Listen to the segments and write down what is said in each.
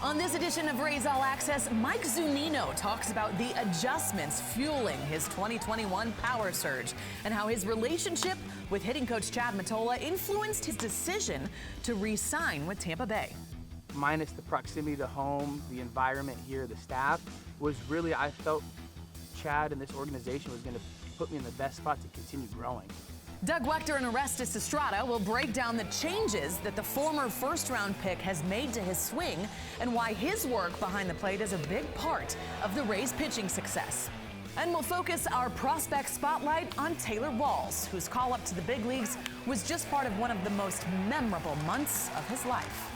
On this edition of Rays All Access, Mike Zunino talks about the adjustments fueling his 2021 power surge and how his relationship with hitting coach Chad Mottola influenced his decision to re-sign with Tampa Bay. Minus the proximity to home, the environment here, the staff, was really, I felt Chad and this organization was going to put me in the best spot to continue growing. Doug Wechter and Orestes Estrada will break down the changes that the former first-round pick has made to his swing and why his work behind the plate is a big part of the Rays' pitching success. And we'll focus our prospect spotlight on Taylor Walls, whose call-up to the big leagues was just part of one of the most memorable months of his life.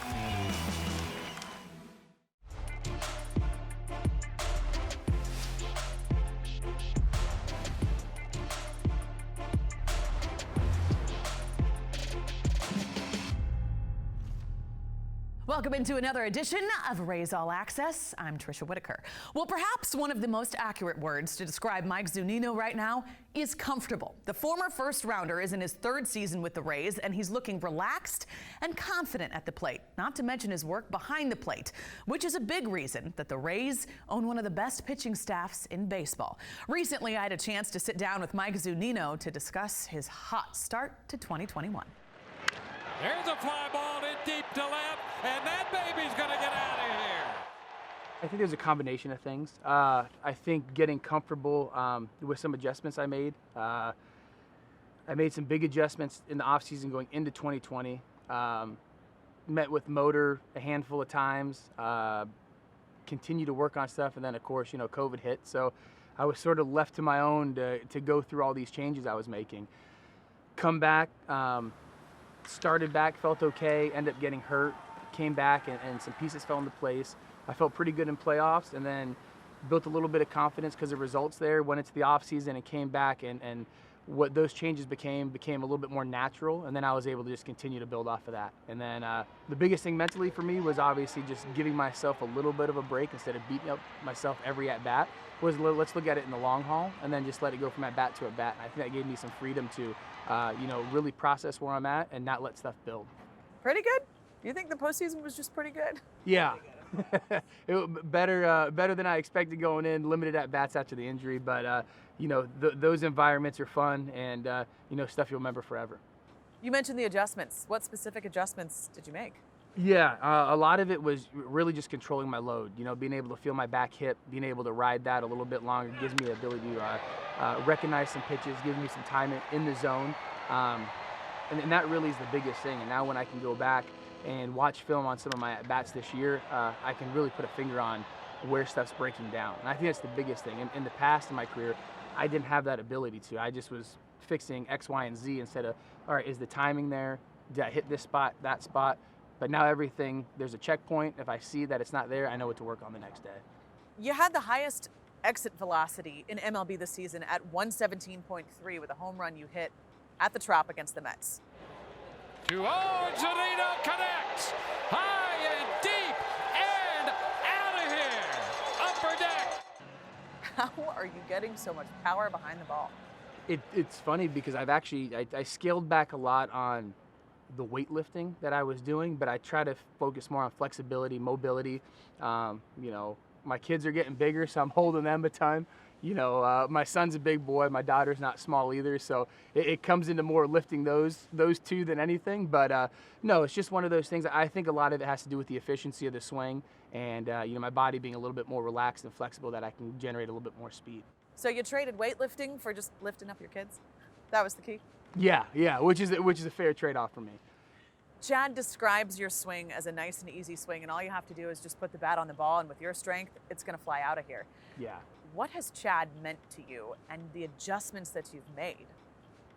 Welcome into another edition of Rays All Access. I'm Tricia Whitaker. Well, perhaps one of the most accurate words to describe Mike Zunino right now is comfortable. The former first-rounder is in his third season with the Rays, and he's looking relaxed and confident at the plate, not to mention his work behind the plate, which is a big reason that the Rays own one of the best pitching staffs in baseball. Recently, I had a chance to sit down with Mike Zunino to discuss his hot start to 2021. There's a fly ball in deep to left, and that baby's going to get out of here. I think there's a combination of things. I think getting comfortable with some adjustments I made. I made some big adjustments in the offseason going into 2020. Met with Motor a handful of times, continued to work on stuff, and then, of course, COVID hit. So I was sort of left to my own to go through all these changes I was making. Come back. Started back, felt okay, ended up getting hurt, came back, and some pieces fell into place. I felt pretty good in playoffs, and then built a little bit of confidence because of results there. Went into the offseason and came back, and what those changes became a little bit more natural, and then I was able to just continue to build off of that. And then the biggest thing mentally for me was obviously just giving myself a little bit of a break instead of beating up myself every at-bat. Was let's look at it in the long haul, and then just let it go from at-bat to at-bat. And I think that gave me some freedom to really process where I'm at and not let stuff build. Pretty good? You think the postseason was just pretty good? Yeah. Better than I expected going in, limited at-bats after the injury, but those environments are fun and stuff you'll remember forever. You mentioned the adjustments. What specific adjustments did you make? Yeah, a lot of it was really just controlling my load, being able to feel my back hip, being able to ride that a little bit longer gives me the ability to recognize some pitches, gives me some time in the zone, and that really is the biggest thing. And now when I can go back and watch film on some of my at-bats this year, I can really put a finger on where stuff's breaking down. And I think that's the biggest thing. In the past in my career, I didn't have that ability to. I just was fixing X, Y, and Z instead of, all right, is the timing there? Did I hit this spot, that spot? But now everything, there's a checkpoint. If I see that it's not there, I know what to work on the next day. You had the highest exit velocity in MLB this season at 117.3 with a home run you hit at the Trop against the Mets. 2-0, Zunino connects. High and deep and out of here. Upper deck. How are you getting so much power behind the ball? It's funny because I scaled back a lot on the weightlifting that I was doing, but I try to focus more on flexibility, mobility. My kids are getting bigger, so I'm holding them a ton. My son's a big boy, my daughter's not small either, so it comes into more lifting those two than anything. But no, it's just one of those things. I think a lot of it has to do with the efficiency of the swing and my body being a little bit more relaxed and flexible, that I can generate a little bit more speed. So you traded weightlifting for just lifting up your kids? That was the key? Yeah, which is a fair trade-off for me. Chad describes your swing as a nice and easy swing, and all you have to do is just put the bat on the ball, and with your strength, it's going to fly out of here. Yeah. What has Chad meant to you and the adjustments that you've made?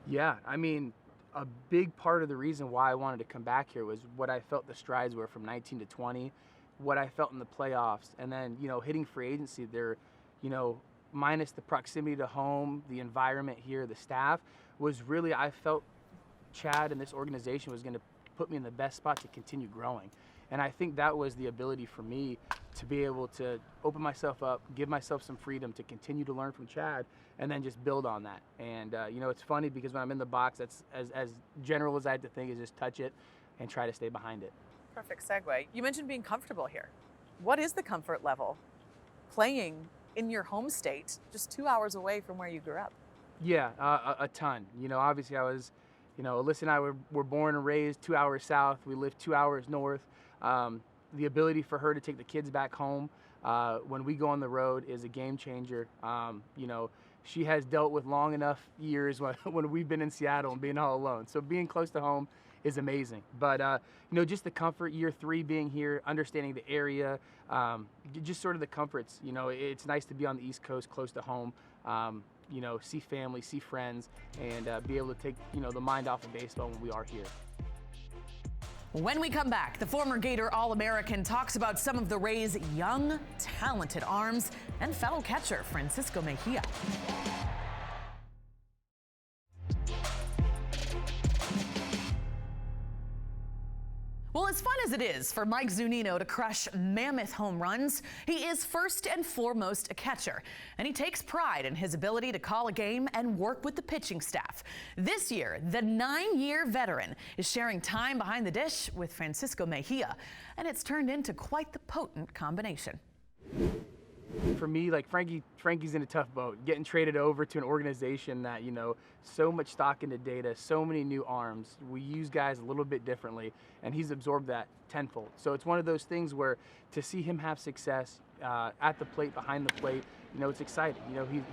Yeah, I mean, a big part of the reason why I wanted to come back here was what I felt the strides were from 19 to 20, what I felt in the playoffs, and then, hitting free agency there, minus the proximity to home, the environment here, the staff, was really, I felt Chad and this organization was going to put me in the best spot to continue growing. And I think that was the ability for me to be able to open myself up, give myself some freedom to continue to learn from Chad, and then just build on that. And, it's funny because when I'm in the box, that's as general as I had to think is just touch it and try to stay behind it. Perfect segue. You mentioned being comfortable here. What is the comfort level playing in your home state, just 2 hours away from where you grew up? Yeah, a ton. Obviously Alyssa and I were born and raised 2 hours south. We live 2 hours north. The ability for her to take the kids back home when we go on the road is a game changer. She has dealt with long enough years when we've been in Seattle and being all alone. So being close to home is amazing. But, just the comfort, year 3 being here, understanding the area, just sort of the comforts. It's nice to be on the East Coast, close to home, see family, see friends, and be able to take, the mind off of baseball when we are here. When we come back, the former Gator All-American talks about some of the Rays' young, talented arms and fellow catcher Francisco Mejia. Well, as fun as it is for Mike Zunino to crush mammoth home runs, he is first and foremost a catcher, and he takes pride in his ability to call a game and work with the pitching staff. This year, the 9-year veteran is sharing time behind the dish with Francisco Mejia, and it's turned into quite the potent combination. For me, like Frankie's in a tough boat, getting traded over to an organization that, so much stock into data, so many new arms. We use guys a little bit differently, and he's absorbed that tenfold. So it's one of those things where to see him have success at the plate, behind the plate, it's exciting.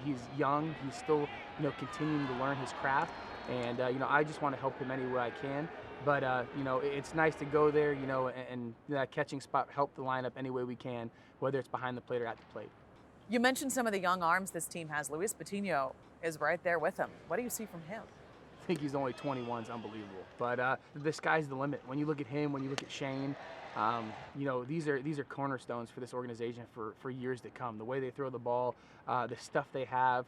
He's young, he's still, continuing to learn his craft, and, I just want to help him any way I can. But, it's nice to go there, and that catching spot, help the lineup any way we can, whether it's behind the plate or at the plate. You mentioned some of the young arms this team has. Luis Patino is right there with him. What do you see from him? I think he's only 21 is unbelievable. But the sky's the limit. When you look at him, when you look at Shane, these are cornerstones for this organization for years to come. The way they throw the ball, the stuff they have,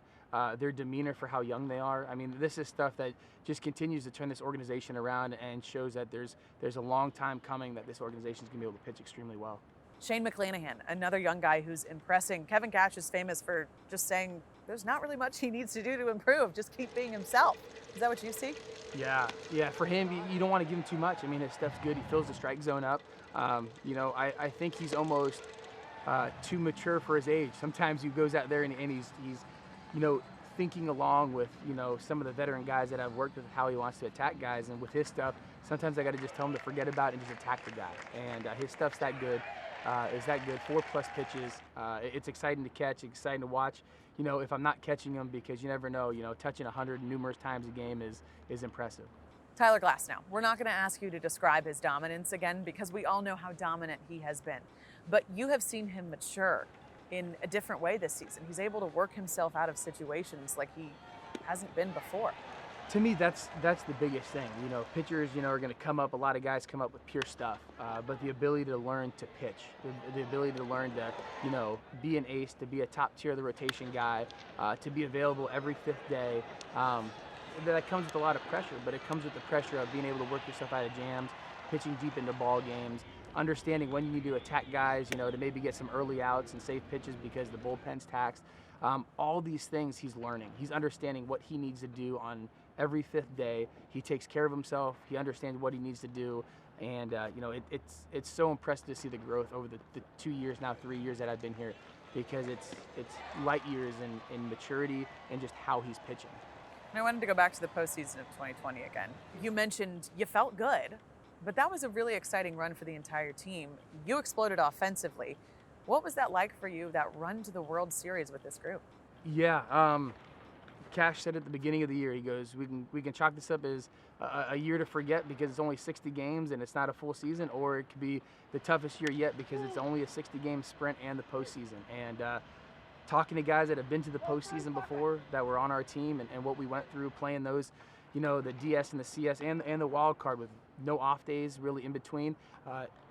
their demeanor for how young they are. I mean, this is stuff that just continues to turn this organization around and shows that there's a long time coming that this organization is going to be able to pitch extremely well. Shane McClanahan, another young guy who's impressing. Kevin Cash is famous for just saying there's not really much he needs to do to improve. Just keep being himself. Is that what you see? Yeah. For him, you don't want to give him too much. I mean, his stuff's good. He fills the strike zone up. I think he's almost too mature for his age. Sometimes he goes out there and he's thinking along with, some of the veteran guys that I've worked with, how he wants to attack guys. And with his stuff, sometimes I got to just tell him to forget about it and just attack the guy. And his stuff's that good. Is that good? 4+ pitches. It's exciting to catch, exciting to watch. If I'm not catching him, because you never know, touching 100 numerous times a game is impressive. Tyler Glasnow, we're not going to ask you to describe his dominance again because we all know how dominant he has been. But you have seen him mature in a different way this season. He's able to work himself out of situations like he hasn't been before. To me, that's the biggest thing. Pitchers, are going to come up. A lot of guys come up with pure stuff, but the ability to learn to pitch, the ability to learn to, be an ace, to be a top tier of the rotation guy, to be available every 5th day. That comes with a lot of pressure, but it comes with the pressure of being able to work yourself out of jams, pitching deep into ball games, understanding when you need to attack guys, to maybe get some early outs and save pitches because the bullpen's taxed. All these things he's learning. He's understanding what he needs to do on every 5th day. He takes care of himself. He understands what he needs to do. And, it's so impressive to see the growth over the 2 years, now 3 years that I've been here, because it's light years in maturity and just how he's pitching. And I wanted to go back to the postseason of 2020 again. You mentioned you felt good, but that was a really exciting run for the entire team. You exploded offensively. What was that like for you, that run to the World Series with this group? Yeah, Cash said at the beginning of the year, he goes, we can chalk this up as a year to forget because it's only 60 games and it's not a full season, or it could be the toughest year yet because it's only a 60-game sprint and the postseason. And talking to guys that have been to the postseason before, that were on our team, and what we went through playing those, the DS and the CS and the wild card with no off days really in between.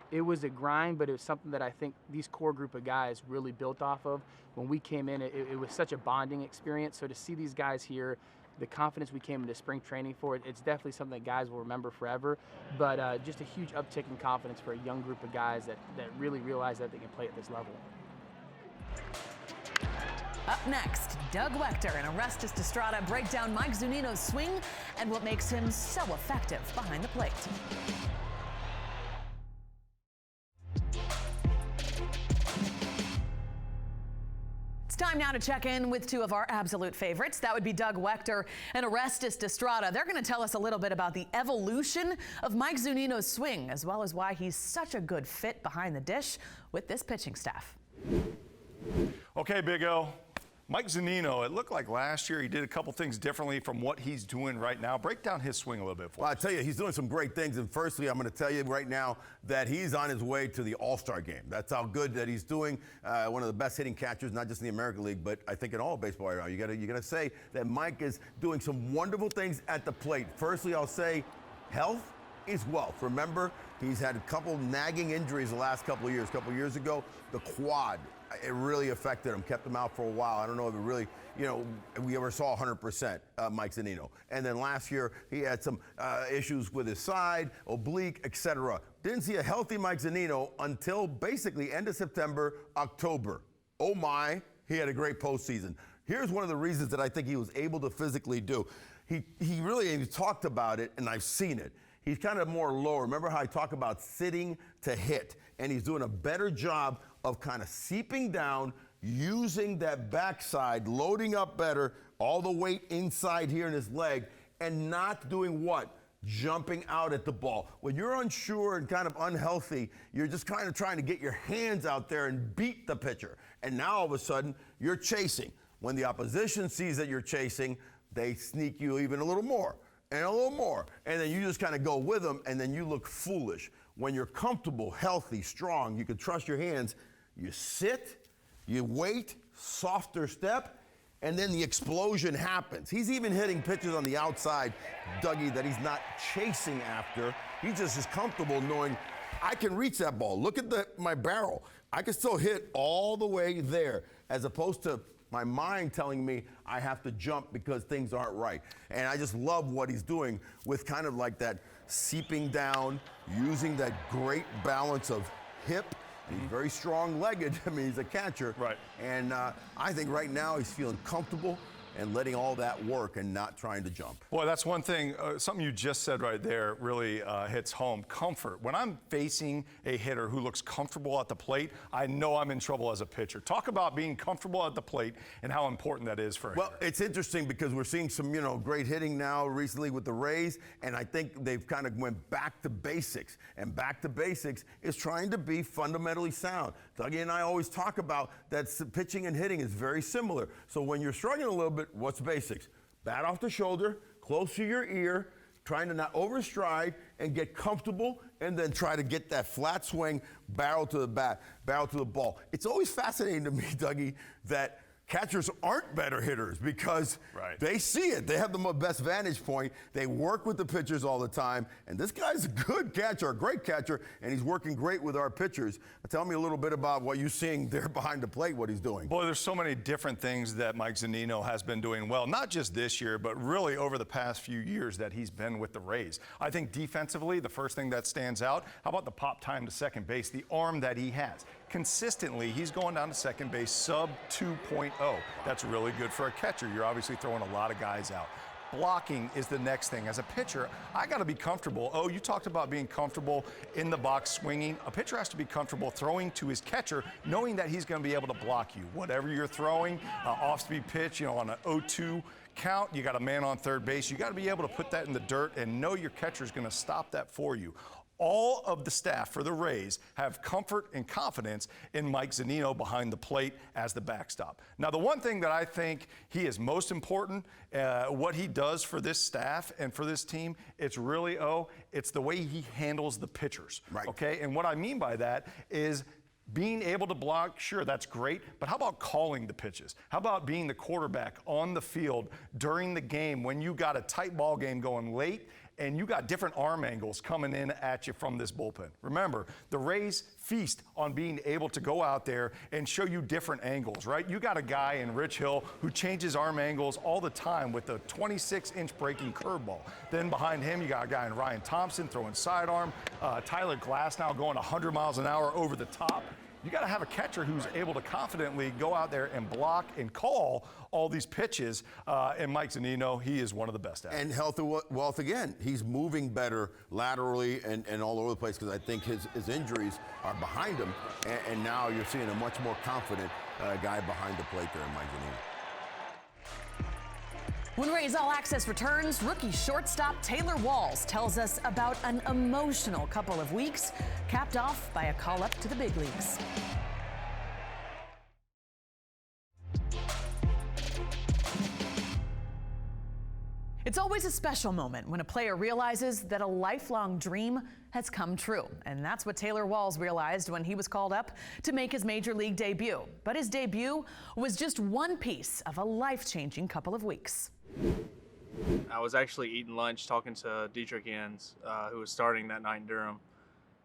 It was a grind, but it was something that I think these core group of guys really built off of. When we came in, it was such a bonding experience. So to see these guys here, the confidence we came into spring training for, it's definitely something that guys will remember forever. But just a huge uptick in confidence for a young group of guys that really realize that they can play at this level. Up next, Doug Wechter and Orestes Destrada break down Mike Zunino's swing and what makes him so effective behind the plate. Time now to check in with two of our absolute favorites. That would be Doug Wechter and Orestes Destrada. They're going to tell us a little bit about the evolution of Mike Zunino's swing, as well as why he's such a good fit behind the dish with this pitching staff. Okay, Big O. Mike Zunino, it looked like last year he did a couple things differently from what he's doing right now. Break down his swing a little bit for Well, us. I tell you, he's doing some great things. And firstly, I'm going to tell you right now that he's on his way to the All-Star game. That's how good that he's doing. One of the best hitting catchers, not just in the American League, but I think in all of baseball right now. You got to say that Mike is doing some wonderful things at the plate. Firstly, I'll say health is wealth. Remember, he's had a couple nagging injuries the last couple of years. A couple of years ago, the quad. It really affected him, kept him out for a while. I don't know if it really, we ever saw 100% Mike Zunino. And then last year, he had some issues with his side, oblique, etc. Didn't see a healthy Mike Zunino until basically end of September, October. Oh my, he had a great postseason. Here's one of the reasons that I think he was able to physically do. He really talked about it, and I've seen it. He's kind of more lower. Remember how I talk about sitting to hit? And he's doing a better job of kind of seeping down, using that backside, loading up better, all the weight inside here in his leg, and not doing what? Jumping out at the ball. When you're unsure and kind of unhealthy, you're just kind of trying to get your hands out there and beat the pitcher. And now all of a sudden, you're chasing. When the opposition sees that you're chasing, they sneak you even a little more and a little more. And then you just kind of go with them, and then you look foolish. When you're comfortable, healthy, strong, you can trust your hands, you sit, you wait, softer step, and then the explosion happens. He's even hitting pitches on the outside, Dougie, that he's not chasing after. He just is comfortable knowing I can reach that ball. Look at my barrel. I can still hit all the way there, as opposed to my mind telling me I have to jump because things aren't right. And I just love what he's doing with kind of like that seeping down, using that great balance of hip. He's very strong-legged. I mean, he's a catcher. Right. And I think right now he's feeling comfortable and letting all that work and not trying to jump. Boy, that's one thing, something you just said right there really hits home. Comfort. When I'm facing a hitter who looks comfortable at the plate, I know I'm in trouble as a pitcher. Talk about being comfortable at the plate and how important that is for a hitter. It's interesting because we're seeing some, great hitting now recently with the Rays, and I think they've kind of went back to basics. And back to basics is trying to be fundamentally sound. Dougie and I always talk about that pitching and hitting is very similar. So when you're struggling a little bit, what's basics? Bat off the shoulder, close to your ear, trying to not overstride and get comfortable, and then try to get that flat swing, barrel to the bat, barrel to the ball. It's always fascinating to me, Dougie, that catchers aren't better hitters because they see it. They have the best vantage point. They work with the pitchers all the time. And this guy's a good catcher, a great catcher, and he's working great with our pitchers. Tell me a little bit about what you're seeing there behind the plate, what he's doing. Boy, there's so many different things that Mike Zunino has been doing well, not just this year, but really over the past few years that he's been with the Rays. I think defensively, the first thing that stands out, how about the pop time to second base, the arm that he has? Consistently, he's going down to second base sub 2.0. That's really good for a catcher. You're obviously throwing a lot of guys out. Blocking is the next thing. As a pitcher, I got to be comfortable. Oh, you talked about being comfortable in the box swinging. A pitcher has to be comfortable throwing to his catcher, knowing that he's going to be able to block you. Whatever you're throwing, off-speed pitch, on an 0-2 count, you got a man on third base. You got to be able to put that in the dirt and know your catcher is going to stop that for you. All of the staff for the Rays have comfort and confidence in Mike Zunino behind the plate as the backstop. Now, the one thing that I think he is most important, what he does for this staff and for this team, it's really, it's the way he handles the pitchers. Right. Okay? And what I mean by that is being able to block, sure, that's great, but how about calling the pitches? How about being the quarterback on the field during the game when you got a tight ball game going late and you got different arm angles coming in at you from this bullpen? Remember, the Rays feast on being able to go out there and show you different angles, right? You got a guy in Rich Hill who changes arm angles all the time with a 26-inch breaking curveball. Then behind him, you got a guy in Ryan Thompson throwing sidearm. Tyler Glasnow going 100 miles an hour over the top. you got to have a catcher who's able to confidently go out there and block and call all these pitches. And Mike Zunino, he is one of the best at it. And health and wealth again. He's moving better laterally and all over the place because I think his injuries are behind him. And now you're seeing a much more confident guy behind the plate there in Mike Zunino. When Rays All Access returns, rookie shortstop Taylor Walls tells us about an emotional couple of weeks, capped off by a call up to the big leagues. It's always a special moment when a player realizes that a lifelong dream has come true. And that's what Taylor Walls realized when he was called up to make his major league debut. But his debut was just one piece of a life-changing couple of weeks. I was actually eating lunch talking to Dietrich Enns, who was starting that night in Durham.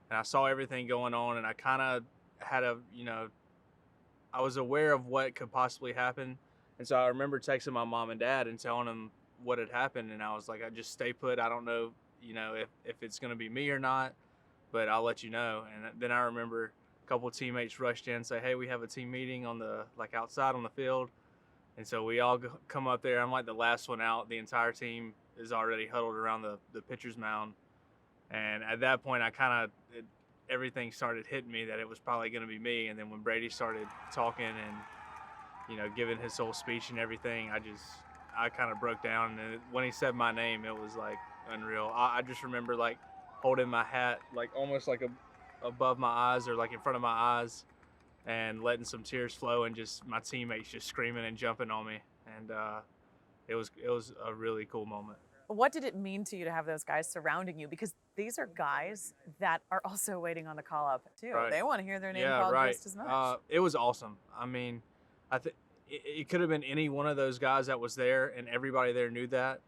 And I saw everything going on, and I kind of had I was aware of what could possibly happen. And so I remember texting my mom and dad and telling them what had happened. And I was like, I just stay put. I don't know, if it's going to be me or not, but I'll let you know. And then I remember a couple of teammates rushed in and say, hey, we have a team meeting on outside on the field. And so we all come up there. I'm like the last one out. The entire team is already huddled around the pitcher's mound. And at that point, everything started hitting me that it was probably going to be me. And then when Brady started talking and, giving his whole speech and everything, I kind of broke down. And when he said my name, it was like unreal. I just remember like holding my hat, like almost like above my eyes or like in front of my eyes, and letting some tears flow, and just my teammates just screaming and jumping on me. And it was a really cool moment. What did it mean to you to have those guys surrounding you? Because these are guys that are also waiting on the call up too. Right. They want to hear their name called just as much. It was awesome. I mean, I think it could have been any one of those guys that was there, and everybody there knew that.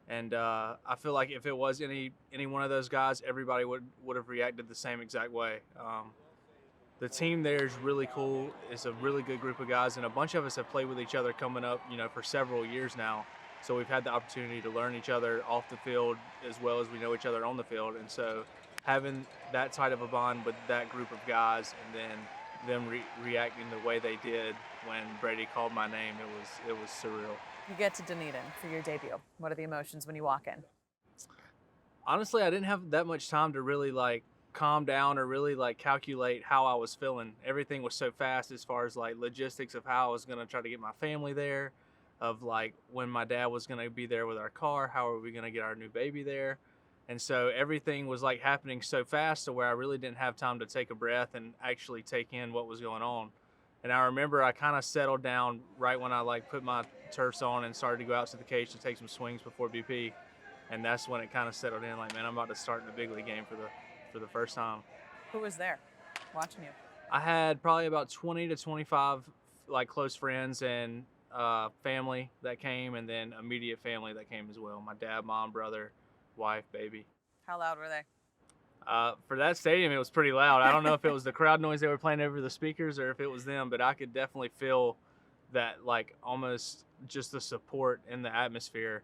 And I feel like if it was any one of those guys, everybody would have reacted the same exact way. The team there is really cool. It's a really good group of guys, and a bunch of us have played with each other coming up, for several years now. So we've had the opportunity to learn each other off the field as well as we know each other on the field. And so having that tight of a bond with that group of guys, and then them reacting the way they did when Brady called my name, it was surreal. You get to Dunedin for your debut. What are the emotions when you walk in? Honestly, I didn't have that much time to really calm down or really calculate how I was feeling. Everything was so fast as far as logistics of how I was going to try to get my family there, of when my dad was going to be there with our car, how are we going to get our new baby there. And so everything was happening so fast to where I really didn't have time to take a breath and actually take in what was going on. And I remember I kind of settled down right when I put my turfs on and started to go out to the cage to take some swings before BP. And that's when it kind of settled in, man, I'm about to start in a big league game for the first time. Who was there watching you? I had probably about 20 to 25 close friends and family that came, and then immediate family that came as well. My dad, mom, brother, wife, baby. How loud were they? For that stadium, it was pretty loud. I don't know if it was the crowd noise they were playing over the speakers or if it was them, but I could definitely feel that almost just the support in the atmosphere.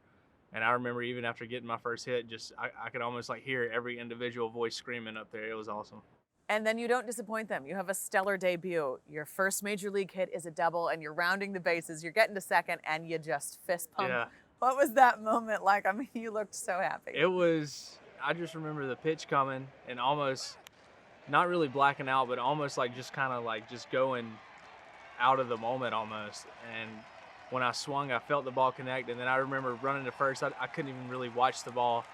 And I remember even after getting my first hit, I could almost hear every individual voice screaming up there. It was awesome. And then you don't disappoint them. You have a stellar debut. Your first major league hit is a double, and you're rounding the bases. You're getting to second, and you just fist pump. Yeah. What was that moment like? I mean, you looked so happy. I just remember the pitch coming and almost not really blacking out, but almost just kind of just going out of the moment almost. And when I swung, I felt the ball connect, and then I remember running to first. I couldn't even really watch the ball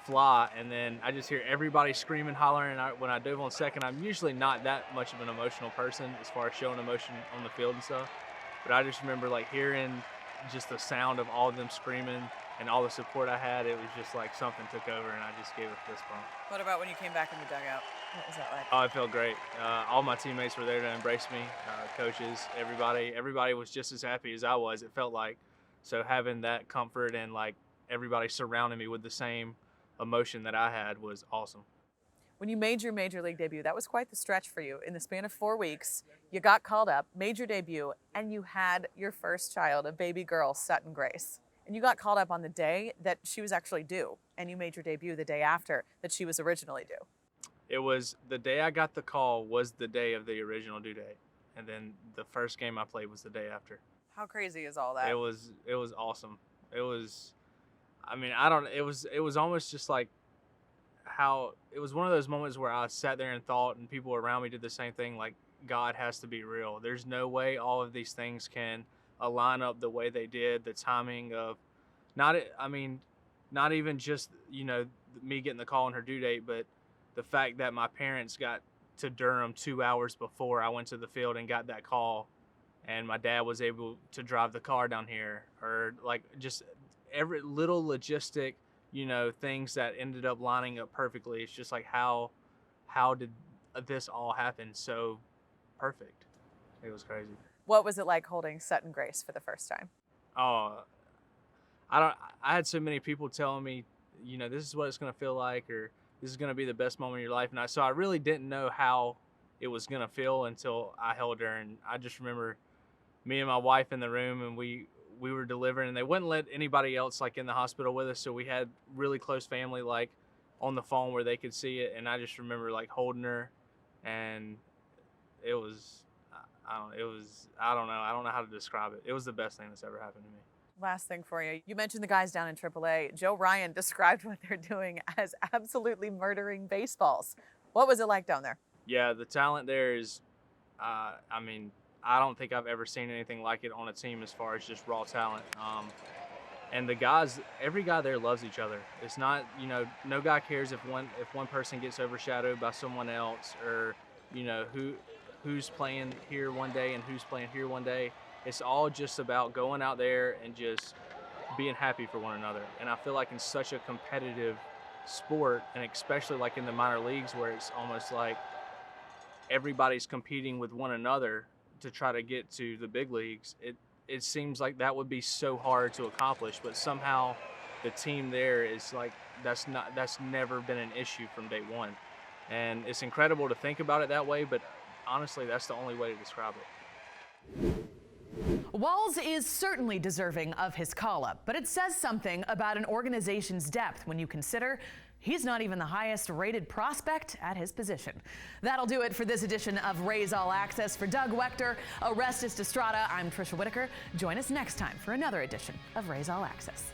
fly, and then I just hear everybody screaming, hollering. And when I dove on second, I'm usually not that much of an emotional person as far as showing emotion on the field and stuff, but I just remember hearing just the sound of all of them screaming and all the support I had. It was just something took over, and I just gave a fist bump. What about when you came back in the dugout? What was that like? Oh, it felt great. All my teammates were there to embrace me, coaches, everybody was just as happy as I was, it felt like. So having that comfort and everybody surrounding me with the same emotion that I had was awesome. When you made your major league debut, that was quite the stretch for you. In the span of 4 weeks, you got called up, made your debut, and you had your first child, a baby girl, Sutton Grace. And you got called up on the day that she was actually due, and you made your debut the day after that she was originally due. It was the day I got the call was the day of the original due date, and then the first game I played was the day after. How crazy is all that? It was awesome. It was, I mean, it was almost just like how it was one of those moments where I sat there and thought, and people around me did the same thing, like, God has to be real. There's no way all of these things can align up the way they did. The timing of not even just, you know, me getting the call on her due date, but the fact that my parents got to Durham 2 hours before I went to the field and got that call, and my dad was able to drive the car down here, or like just every little logistic, you know, things that ended up lining up perfectly. It's just like how did this all happen so perfect? It was crazy. What was it like holding Sutton Grace for the first time? Oh, I had so many people telling me, you know, this is what it's going to feel like, or this is going to be the best moment of your life. And so I really didn't know how it was going to feel until I held her. And I just remember me and my wife in the room, and we were delivering, and they wouldn't let anybody else like in the hospital with us. So we had really close family like on the phone where they could see it. And I just remember like holding her, and it was, I don't know how to describe it. It was the best thing that's ever happened to me. Last thing for you. You mentioned the guys down in AAA. Joe Ryan described what they're doing as absolutely murdering baseballs. What was it like down there? Yeah, the talent there is, I mean, I don't think I've ever seen anything like it on a team as far as just raw talent. And the guys, every guy there loves each other. It's not, you know, no guy cares if one person gets overshadowed by someone else, or, you know, who's playing here one day and who's playing here one day. It's all just about going out there and just being happy for one another. And I feel like in such a competitive sport, and especially like in the minor leagues where it's almost like everybody's competing with one another to try to get to the big leagues, it seems like that would be so hard to accomplish, but somehow the team there is like, that's never been an issue from day one. And it's incredible to think about it that way, but honestly, that's the only way to describe it. Walls is certainly deserving of his call-up, but it says something about an organization's depth when you consider he's not even the highest-rated prospect at his position. That'll do it for this edition of Rays All Access. For Doug Wechter, Orestes Estrada, I'm Tricia Whitaker. Join us next time for another edition of Rays All Access.